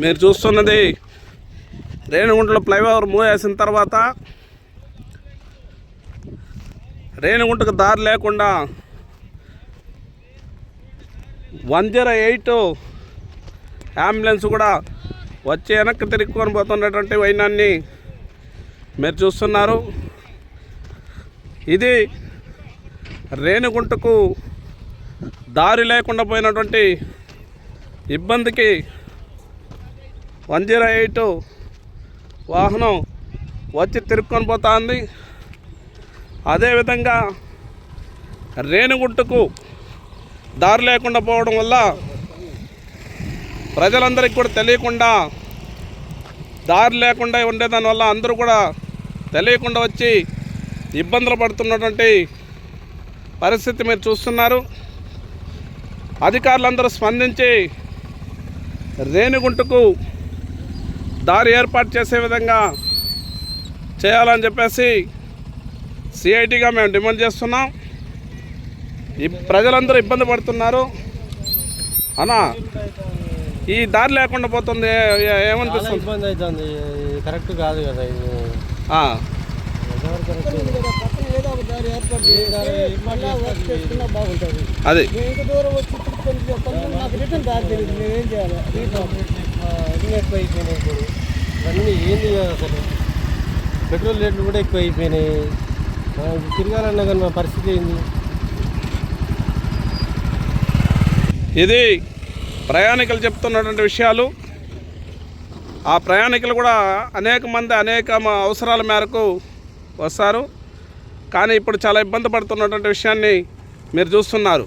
మీరు చూస్తున్నది రేణిగుంటలో flyover move చేసిన తర్వాత రేణిగుంటకు దారి లేకుండా 108 అంబులెన్స్ కూడా వచ్చి వెనక్కి తిరుక్కొని పోతున్నటువంటి వైనాన్ని మీరు చూస్తున్నారు. ఇది రేణిగుంటకు దారి లేకుండా పోయినటువంటి ఇబ్బందికి 108 వాహనం వచ్చి తిరుక్కొని పోతుంది. అదేవిధంగా రేణిగుంటకు దారి లేకుండా పోవడం వల్ల ప్రజలందరికీ కూడా తెలియకుండా దారి లేకుండా ఉండేదానివల్ల అందరూ కూడా తెలియకుండా వచ్చి ఇబ్బందులు పడుతున్నటువంటి పరిస్థితి మీరు చూస్తున్నారు. అధికారులందరూ స్పందించి రేణిగుంటకు దారి ఏర్పాటు చేసే విధంగా చేయాలని చెప్పేసి సిఐటిగా మేము డిమాండ్ చేస్తున్నాం. ప్రజలందరూ ఇబ్బంది పడుతున్నారు అన్నా. ఈ దారి లేకుండా పోతుంది, ఏమనిపిస్తుంది? ఇబ్బంది అవుతుంది, కరెక్ట్ కాదు కదా ఇది. అది ఎక్కువైపోయినాయి ఇప్పుడు అన్నీ ఏంది అసలు. పెట్రోల్ రేట్లు కూడా ఎక్కువ అయిపోయినాయి. తిరగాలన్నా కానీ మా పరిస్థితి ఏంది? ఇది ప్రయాణికులు చెప్తున్నటువంటి విషయాలు. ఆ ప్రయాణికులు కూడా అనేక మంది అనేక అవసరాల మేరకు వస్తారు, కానీ ఇప్పుడు చాలా ఇబ్బంది పడుతున్నటువంటి విషయాన్ని మీరు చూస్తున్నారు.